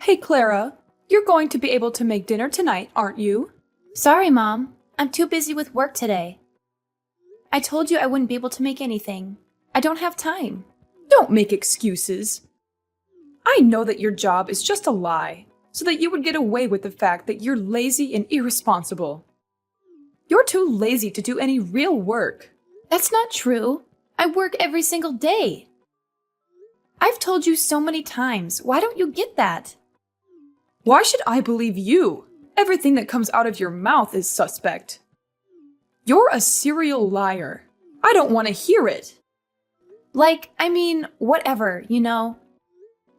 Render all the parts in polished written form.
Hey, Clara, you're going to be able to make dinner tonight, aren't you? Sorry, Mom. I'm too busy with work today. I told you I wouldn't be able to make anything. I don't have time. Don't make excuses. I know that your job is just a lie, so that you would get away with the fact that you're lazy and irresponsible. You're too lazy to do any real work. That's not true. I work every single day. I've told you so many times. Why don't you get that? Why should I believe you? Everything that comes out of your mouth is suspect. You're a serial liar. I don't want to hear it. Whatever, you know?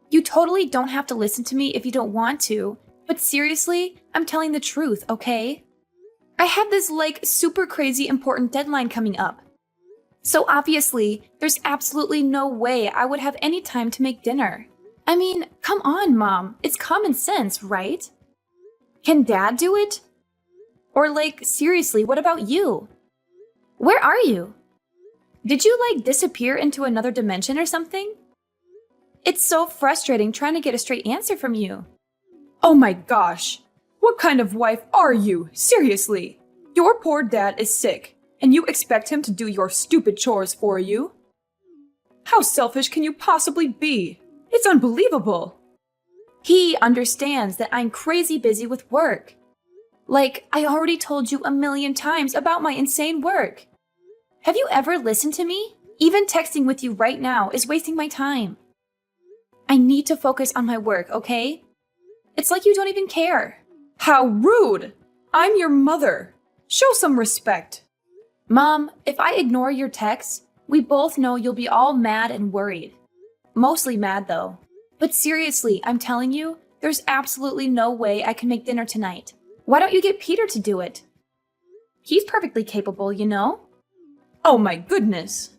You totally don't have to listen to me if you don't want to, but seriously, I'm telling the truth, okay? I have this, super crazy important deadline coming up. So obviously, there's absolutely no way I would have any time to make dinner. I mean, come on, Mom. It's common sense, right? Can Dad do it? Or seriously, what about you? Where are you? Did you, disappear into another dimension or something? It's so frustrating trying to get a straight answer from you. Oh my gosh! What kind of wife are you? Seriously! Your poor dad is sick, and you expect him to do your stupid chores for you? How selfish can you possibly be? It's unbelievable! He understands that I'm crazy busy with work. I already told you a million times about my insane work. Have you ever listened to me? Even texting with you right now is wasting my time. I need to focus on my work, okay? It's like you don't even care. How rude! I'm your mother. Show some respect. Mom, if I ignore your texts, we both know you'll be all mad and worried. Mostly mad, though. But seriously, I'm telling you, there's absolutely no way I can make dinner tonight. Why don't you get Peter to do it? He's perfectly capable, you know? Oh my goodness!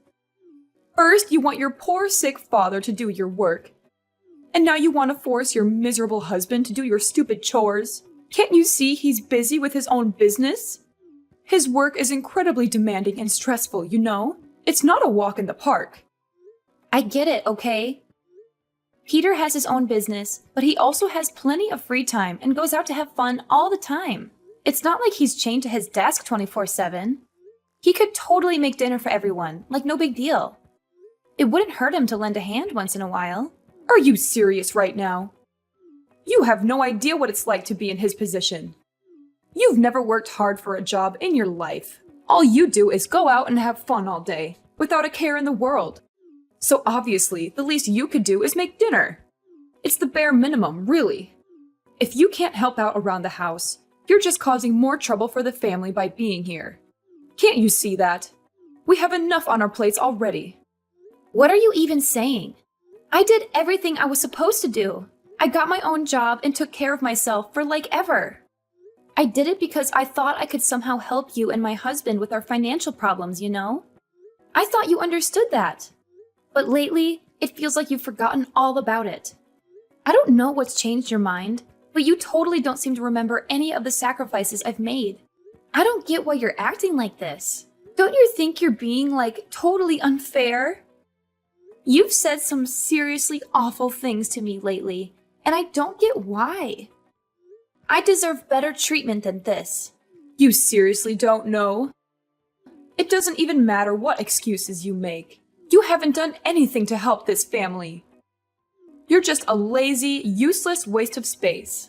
First, you want your poor sick father to do your work. And now you want to force your miserable husband to do your stupid chores. Can't you see he's busy with his own business? His work is incredibly demanding and stressful, you know? It's not a walk in the park. I get it, okay? Peter has his own business, but he also has plenty of free time and goes out to have fun all the time. It's not like he's chained to his desk 24/7. He could totally make dinner for everyone, no big deal. It wouldn't hurt him to lend a hand once in a while. Are you serious right now? You have no idea what it's like to be in his position. You've never worked hard for a job in your life. All you do is go out and have fun all day, without a care in the world. So obviously, the least you could do is make dinner. It's the bare minimum, really. If you can't help out around the house, you're just causing more trouble for the family by being here. Can't you see that? We have enough on our plates already. What are you even saying? I did everything I was supposed to do. I got my own job and took care of myself for ever. I did it because I thought I could somehow help you and my husband with our financial problems, you know? I thought you understood that. But lately, it feels like you've forgotten all about it. I don't know what's changed your mind, but you totally don't seem to remember any of the sacrifices I've made. I don't get why you're acting like this. Don't you think you're being, totally unfair? You've said some seriously awful things to me lately, and I don't get why. I deserve better treatment than this. You seriously don't know? It doesn't even matter what excuses you make. You haven't done anything to help this family. You're just a lazy, useless waste of space.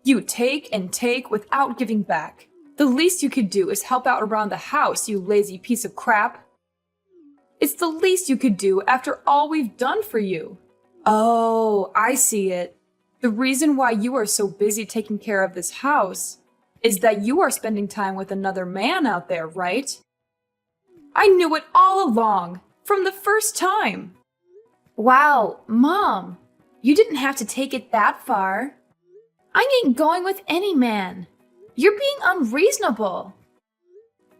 You take and take without giving back. The least you could do is help out around the house, you lazy piece of crap. It's the least you could do after all we've done for you. Oh, I see it. The reason why you are so busy taking care of this house is that you are spending time with another man out there, right? I knew it all along, from the first time. Wow, Mom, you didn't have to take it that far. I ain't going with any man. You're being unreasonable.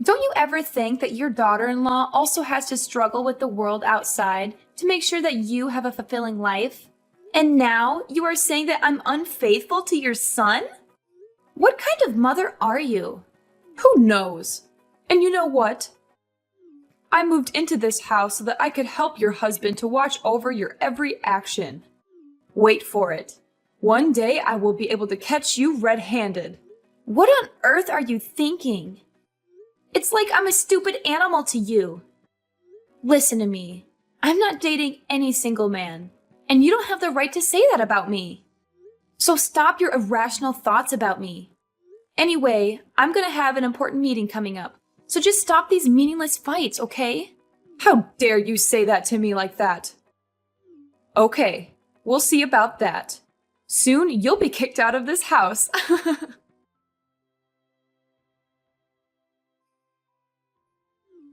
Don't you ever think that your daughter-in-law also has to struggle with the world outside to make sure that you have a fulfilling life? And now you are saying that I'm unfaithful to your son? What kind of mother are you? Who knows? And you know what? I moved into this house so that I could help your husband to watch over your every action. Wait for it. One day I will be able to catch you red-handed. What on earth are you thinking? It's like I'm a stupid animal to you. Listen to me. I'm not dating any single man, and you don't have the right to say that about me. So stop your irrational thoughts about me. Anyway, I'm gonna have an important meeting coming up, so just stop these meaningless fights, okay? How dare you say that to me like that? Okay, we'll see about that. Soon you'll be kicked out of this house.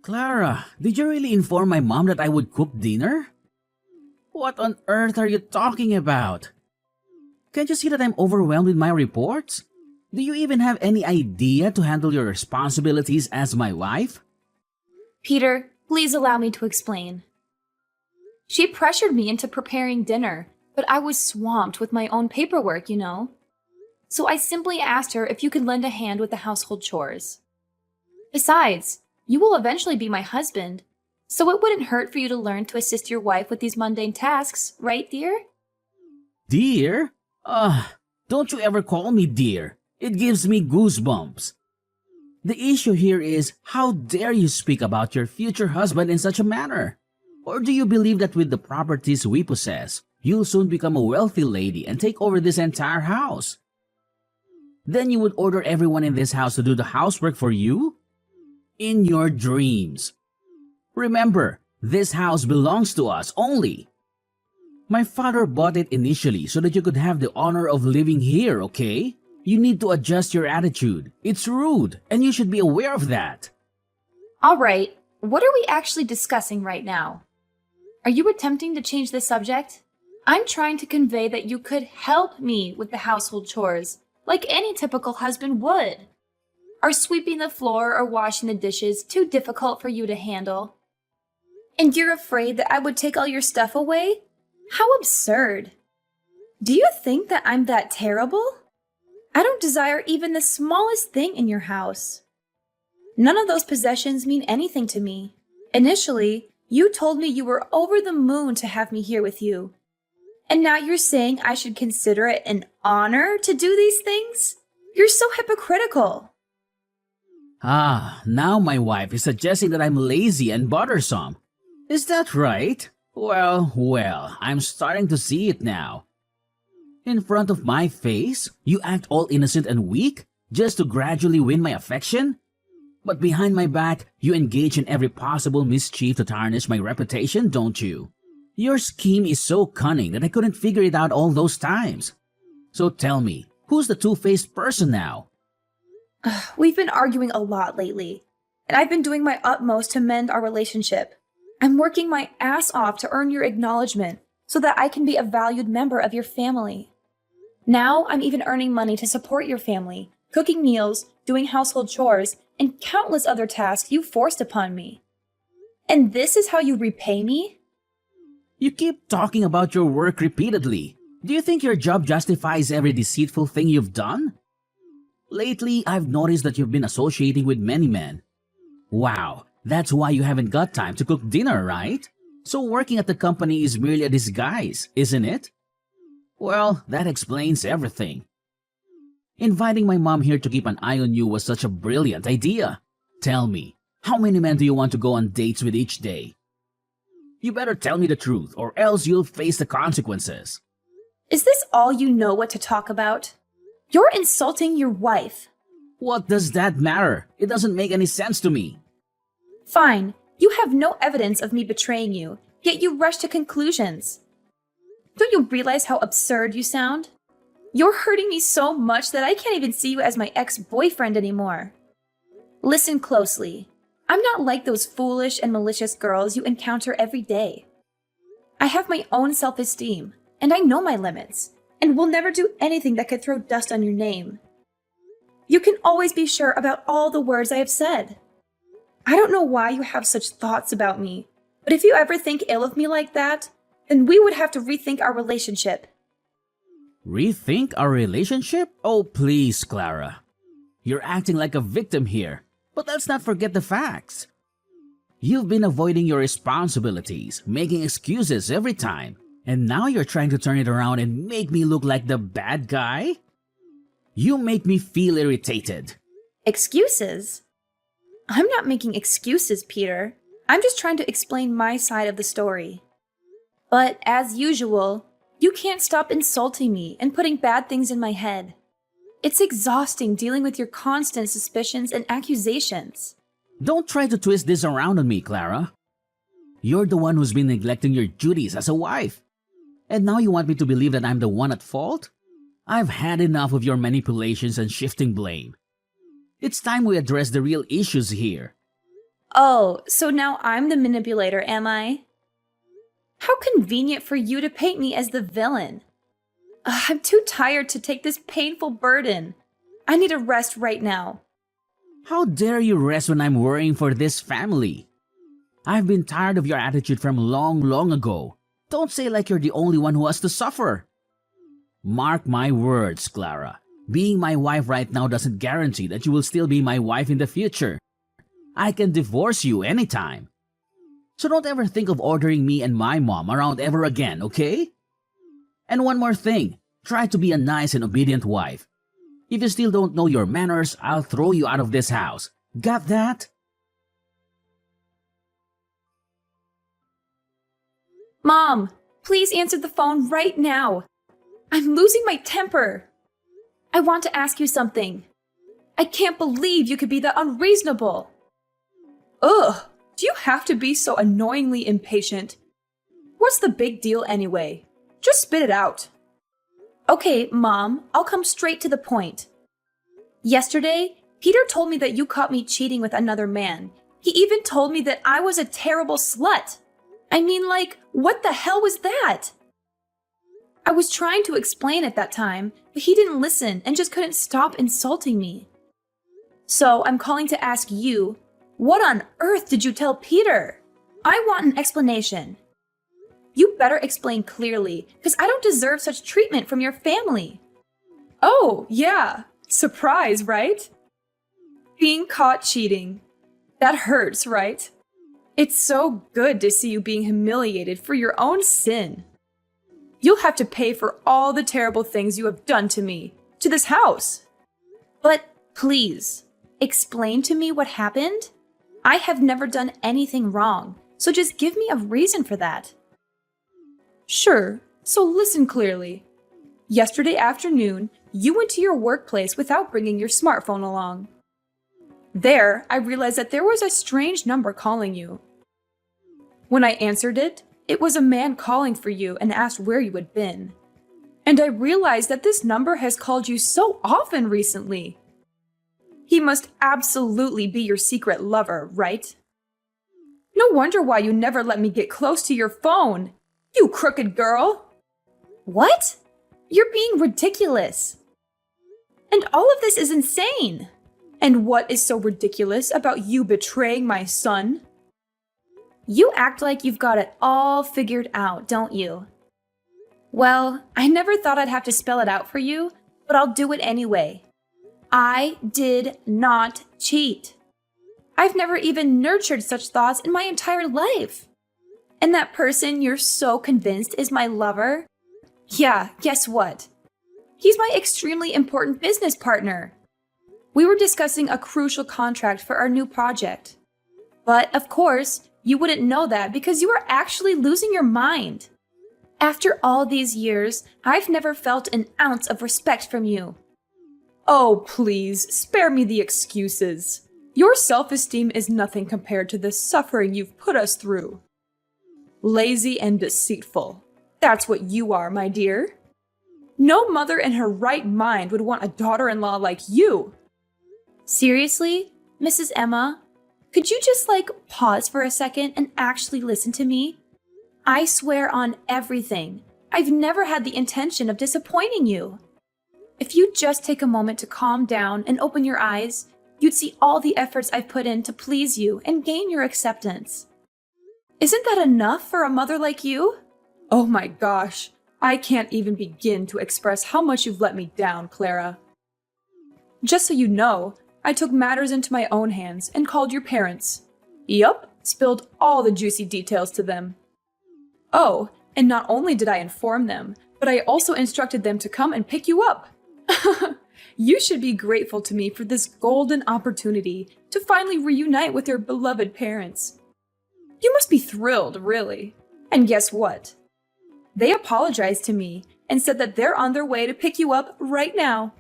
Clara, did you really inform my mom that I would cook dinner? What on earth are you talking about? Can't you see that I'm overwhelmed with my reports? Do you even have any idea to handle your responsibilities as my wife? Peter, please allow me to explain. She pressured me into preparing dinner, but I was swamped with my own paperwork, you know. So I simply asked her if you could lend a hand with the household chores. Besides, you will eventually be my husband, so it wouldn't hurt for you to learn to assist your wife with these mundane tasks, right, dear? Dear? Don't you ever call me dear. It gives me goosebumps. The issue here is, how dare you speak about your future husband in such a manner? Or do you believe that with the properties we possess, you'll soon become a wealthy lady and take over this entire house? Then you would order everyone in this house to do the housework for you? In your dreams. Remember, this house belongs to us only. My father bought it initially so that you could have the honor of living here, okay? You need to adjust your attitude. It's rude, and you should be aware of that. All right, what are we actually discussing right now? Are you attempting to change the subject? I'm trying to convey that you could help me with the household chores, like any typical husband would. Are sweeping the floor or washing the dishes too difficult for you to handle? And you're afraid that I would take all your stuff away? How absurd. Do you think that I'm that terrible? I don't desire even the smallest thing in your house. None of those possessions mean anything to me. Initially, you told me you were over the moon to have me here with you. And now you're saying I should consider it an honor to do these things? You're so hypocritical. Now my wife is suggesting that I'm lazy and bothersome. Is that right? Well, I'm starting to see it now. In front of my face, you act all innocent and weak just to gradually win my affection? But behind my back, you engage in every possible mischief to tarnish my reputation, don't you? Your scheme is so cunning that I couldn't figure it out all those times. So tell me, who's the two-faced person now? We've been arguing a lot lately, and I've been doing my utmost to mend our relationship. I'm working my ass off to earn your acknowledgement so that I can be a valued member of your family. Now I'm even earning money to support your family, cooking meals, doing household chores, and countless other tasks you forced upon me. And this is how you repay me? You keep talking about your work repeatedly. Do you think your job justifies every deceitful thing you've done? Lately, I've noticed that you've been associating with many men. Wow, that's why you haven't got time to cook dinner, right? So working at the company is merely a disguise, isn't it? Well, that explains everything. Inviting my mom here to keep an eye on you was such a brilliant idea. Tell me, how many men do you want to go on dates with each day? You better tell me the truth, or else you'll face the consequences. Is this all you know what to talk about? You're insulting your wife. What does that matter? It doesn't make any sense to me. Fine, you have no evidence of me betraying you, yet you rush to conclusions. Don't you realize how absurd you sound? You're hurting me so much that I can't even see you as my ex-boyfriend anymore. Listen closely. I'm not like those foolish and malicious girls you encounter every day. I have my own self-esteem, and I know my limits, and will never do anything that could throw dust on your name. You can always be sure about all the words I have said. I don't know why you have such thoughts about me, but if you ever think ill of me like that, then we would have to rethink our relationship. Rethink our relationship? Oh, please, Clara. You're acting like a victim here, but let's not forget the facts. You've been avoiding your responsibilities, making excuses every time. And now you're trying to turn it around and make me look like the bad guy? You make me feel irritated. Excuses? I'm not making excuses, Peter. I'm just trying to explain my side of the story. But as usual, you can't stop insulting me and putting bad things in my head. It's exhausting dealing with your constant suspicions and accusations. Don't try to twist this around on me, Clara. You're the one who's been neglecting your duties as a wife. And now you want me to believe that I'm the one at fault? I've had enough of your manipulations and shifting blame. It's time we address the real issues here. Oh, so now I'm the manipulator, am I? How convenient for you to paint me as the villain. I'm too tired to take this painful burden. I need a rest right now. How dare you rest when I'm worrying for this family? I've been tired of your attitude from long ago. Don't say like you're the only one who has to suffer. Mark my words, Clara. Being my wife right now doesn't guarantee that you will still be my wife in the future. I can divorce you anytime. So don't ever think of ordering me and my mom around ever again, okay? And one more thing, try to be a nice and obedient wife. If you still don't know your manners, I'll throw you out of this house. Got that? Mom, please answer the phone right now. I'm losing my temper. I want to ask you something. I can't believe you could be that unreasonable. Ugh, do you have to be so annoyingly impatient? What's the big deal anyway? Just spit it out. Okay, Mom, I'll come straight to the point. Yesterday, Peter told me that you caught me cheating with another man. He even told me that I was a terrible slut. I mean, like, what the hell was that? I was trying to explain at that time, but he didn't listen and just couldn't stop insulting me. So I'm calling to ask you, what on earth did you tell Peter? I want an explanation. You better explain clearly, because I don't deserve such treatment from your family. Oh, yeah. Surprise, right? Being caught cheating. That hurts, right? It's so good to see you being humiliated for your own sin. You'll have to pay for all the terrible things you have done to me, to this house. But please, explain to me what happened. I have never done anything wrong, so just give me a reason for that. Sure, so listen clearly. Yesterday afternoon, you went to your workplace without bringing your smartphone along. There, I realized that there was a strange number calling you. When I answered it, it was a man calling for you and asked where you had been. And I realized that this number has called you so often recently. He must absolutely be your secret lover, right? No wonder why you never let me get close to your phone, you crooked girl! What? You're being ridiculous. And all of this is insane. And what is so ridiculous about you betraying my son? You act like you've got it all figured out, don't you? Well, I never thought I'd have to spell it out for you, but I'll do it anyway. I did not cheat. I've never even nurtured such thoughts in my entire life. And that person you're so convinced is my lover? Yeah, guess what? He's my extremely important business partner. We were discussing a crucial contract for our new project. But of course, you wouldn't know that because you are actually losing your mind. After all these years, I've never felt an ounce of respect from you. Oh, please, spare me the excuses. Your self-esteem is nothing compared to the suffering you've put us through. Lazy and deceitful. That's what you are, my dear. No mother in her right mind would want a daughter-in-law like you. Seriously, Mrs. Emma? Could you just, pause for a second and actually listen to me? I swear on everything, I've never had the intention of disappointing you. If you just take a moment to calm down and open your eyes, you'd see all the efforts I've put in to please you and gain your acceptance. Isn't that enough for a mother like you? Oh my gosh, I can't even begin to express how much you've let me down, Clara. Just so you know, I took matters into my own hands and called your parents. Yup, spilled all the juicy details to them. Oh, And not only did I inform them, but I also instructed them to come and pick you up. You should be grateful to me for this golden opportunity to finally reunite with your beloved parents. You must be thrilled, really. And guess what? They apologized to me and said that they're on their way to pick you up right now.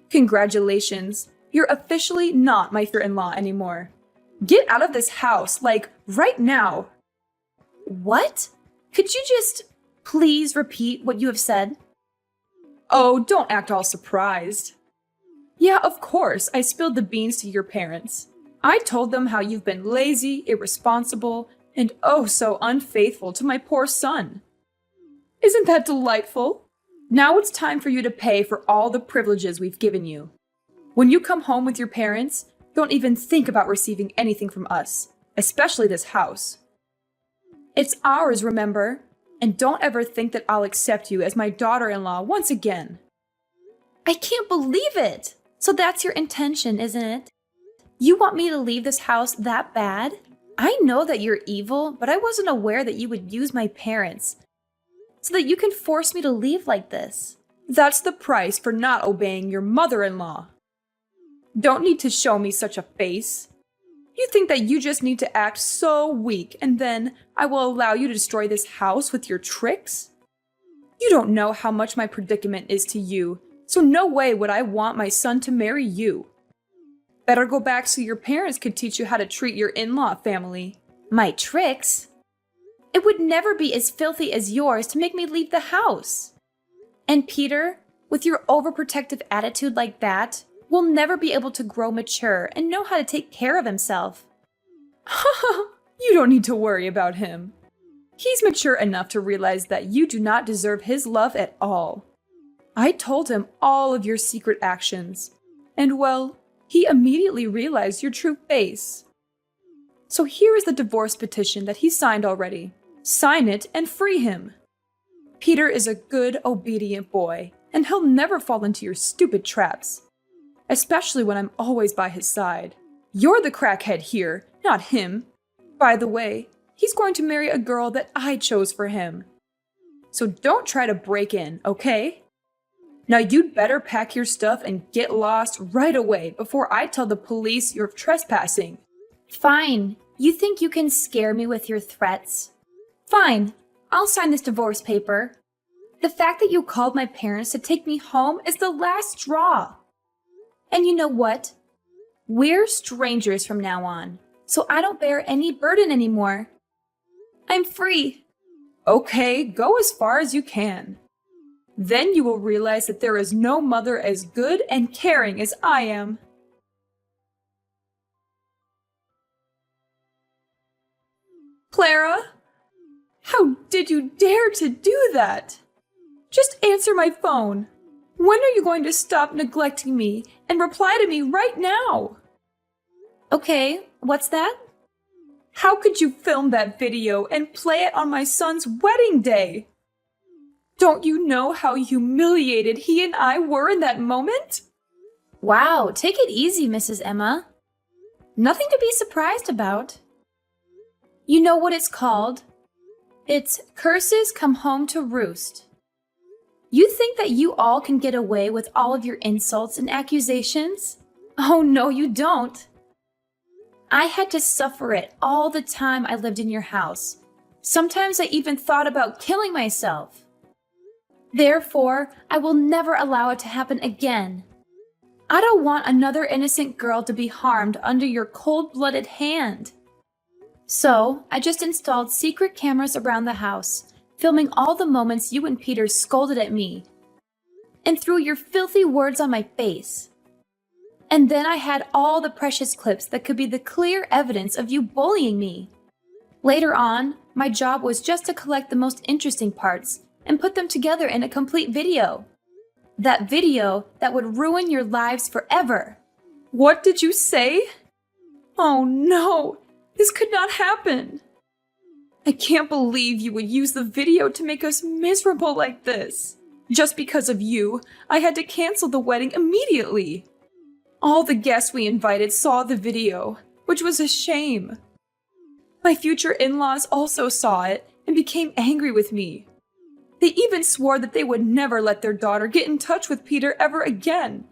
Congratulations, you're officially not my father-in-law anymore. Get out of this house, like, right now. What? Could you just please repeat what you have said? Oh, don't act all surprised. Yeah, of course, I spilled the beans to your parents. I told them how you've been lazy, irresponsible, and oh so unfaithful to my poor son. Isn't that delightful? Now it's time for you to pay for all the privileges we've given you. When you come home with your parents, don't even think about receiving anything from us, especially this house. It's ours, remember? And don't ever think that I'll accept you as my daughter-in-law once again. I can't believe it! So that's your intention, isn't it? You want me to leave this house that bad? I know that you're evil, but I wasn't aware that you would use my parents so that you can force me to leave like this. That's the price for not obeying your mother-in-law. Don't need to show me such a face. You think that you just need to act so weak and then I will allow you to destroy this house with your tricks? You don't know how much my predicament is to you, so no way would I want my son to marry you. Better go back so your parents could teach you how to treat your in-law family. My tricks? It would never be as filthy as yours to make me leave the house. And Peter, with your overprotective attitude like that, will never be able to grow mature and know how to take care of himself. You don't need to worry about him. He's mature enough to realize that you do not deserve his love at all. I told him all of your secret actions, and well, he immediately realized your true face. So here is the divorce petition that he signed already. Sign it and free him. Peter is a good, obedient boy, and he'll never fall into your stupid traps. Especially when I'm always by his side. You're the crackhead here, not him. By the way, he's going to marry a girl that I chose for him. So don't try to break in, okay? Now you'd better pack your stuff and get lost right away before I tell the police you're trespassing. Fine. You think you can scare me with your threats? Fine. I'll sign this divorce paper. The fact that you called my parents to take me home is the last straw. And you know what? We're strangers from now on, so I don't bear any burden anymore. I'm free. Okay, go as far as you can. Then you will realize that there is no mother as good and caring as I am. Clara? How did you dare to do that? Just answer my phone. When are you going to stop neglecting me and reply to me right now? Okay, what's that? How could you film that video and play it on my son's wedding day? Don't you know how humiliated he and I were in that moment? Wow, take it easy, Mrs. Emma. Nothing to be surprised about. You know what it's called? It's Curses Come Home to Roost. You think that you all can get away with all of your insults and accusations? Oh, no, you don't. I had to suffer it all the time I lived in your house. Sometimes I even thought about killing myself. Therefore, I will never allow it to happen again. I don't want another innocent girl to be harmed under your cold-blooded hand. So, I just installed secret cameras around the house, filming all the moments you and Peter scolded at me and threw your filthy words on my face. And then I had all the precious clips that could be the clear evidence of you bullying me. Later on, my job was just to collect the most interesting parts and put them together in a complete video. That video that would ruin your lives forever. What did you say? Oh no, this could not happen. I can't believe you would use the video to make us miserable like this. Just because of you, I had to cancel the wedding immediately. All the guests we invited saw the video, which was a shame. My future in-laws also saw it and became angry with me. They even swore that they would never let their daughter get in touch with Peter ever again.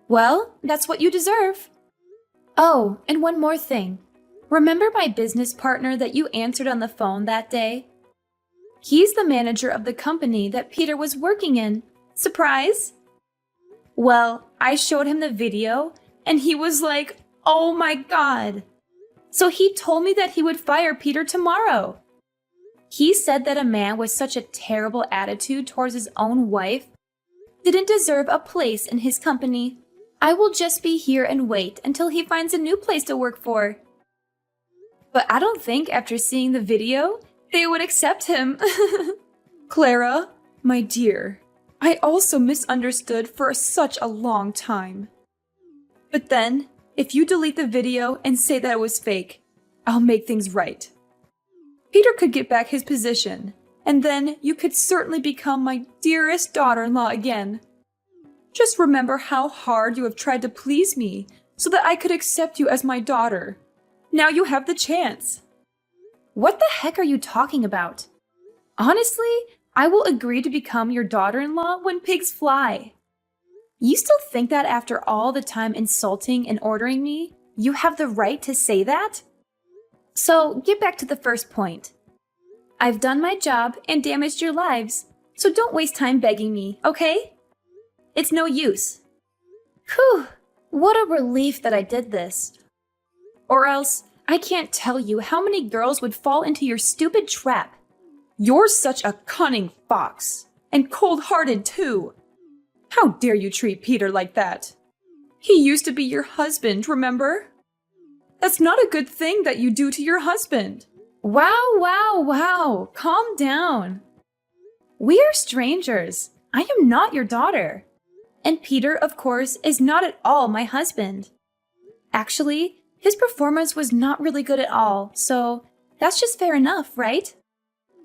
Well, that's what you deserve. Oh, and one more thing. Remember my business partner that you answered on the phone that day? He's the manager of the company that Peter was working in. Surprise? Well, I showed him the video, and he was like, "Oh my God." So he told me that he would fire Peter tomorrow. He said that a man with such a terrible attitude towards his own wife didn't deserve a place in his company. I will just be here and wait until he finds a new place to work for. But I don't think after seeing the video, they would accept him. Clara, my dear, I also misunderstood for such a long time. But then, if you delete the video and say that it was fake, I'll make things right. Peter could get back his position, and then you could certainly become my dearest daughter-in-law again. Just remember how hard you have tried to please me so that I could accept you as my daughter. Now you have the chance. What the heck are you talking about? Honestly, I will agree to become your daughter-in-law when pigs fly. You still think that after all the time insulting and ordering me, you have the right to say that? So, get back to the first point. I've done my job and damaged your lives, so don't waste time begging me, okay? It's no use. Whew, what a relief that I did this. Or else, I can't tell you how many girls would fall into your stupid trap. You're such a cunning fox, and cold-hearted too. How dare you treat Peter like that? He used to be your husband, remember? That's not a good thing that you do to your husband. Wow, calm down. We are strangers. I am not your daughter. And Peter, of course, is not at all my husband. Actually, his performance was not really good at all, so that's just fair enough, right?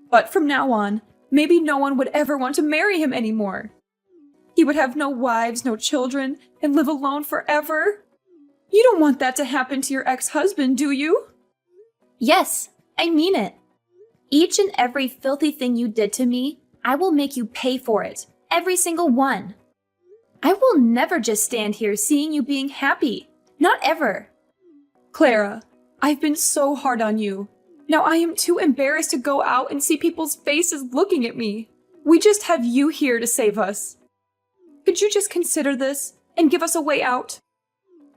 But from now on, maybe no one would ever want to marry him anymore. He would have no wives, no children, and live alone forever. You don't want that to happen to your ex-husband, do you? Yes, I mean it. Each and every filthy thing you did to me, I will make you pay for it. Every single one. I will never just stand here seeing you being happy. Not ever. Clara, I've been so hard on you. Now I am too embarrassed to go out and see people's faces looking at me. We just have you here to save us. Could you just consider this and give us a way out?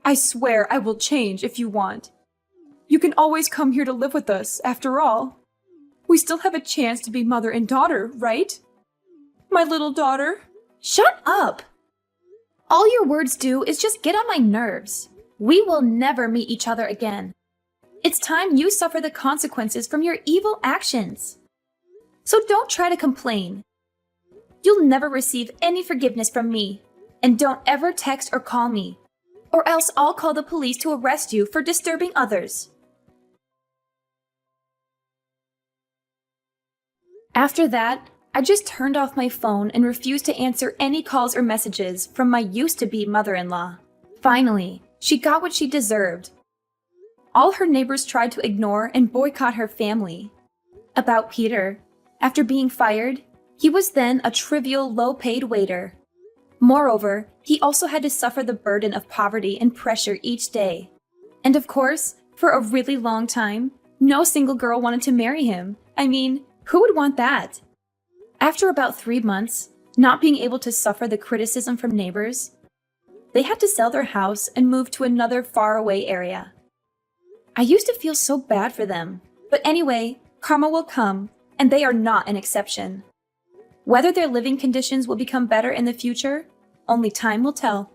I swear I will change if you want. You can always come here to live with us, after all. We still have a chance to be mother and daughter, right? My little daughter? Shut up! All your words do is just get on my nerves. We will never meet each other again. It's time you suffer the consequences from your evil actions. So don't try to complain. You'll never receive any forgiveness from me. And don't ever text or call me. Or else I'll call the police to arrest you for disturbing others. After that, I just turned off my phone and refused to answer any calls or messages from my used-to-be mother-in-law. Finally, she got what she deserved. All her neighbors tried to ignore and boycott her family. About Peter, after being fired, he was then a trivial, low-paid waiter. Moreover, he also had to suffer the burden of poverty and pressure each day. And of course, for a really long time, no single girl wanted to marry him. I mean, who would want that? After about 3 months, not being able to suffer the criticism from neighbors, they had to sell their house and move to another faraway area. I used to feel so bad for them, but anyway, karma will come, and they are not an exception. Whether their living conditions will become better in the future, only time will tell.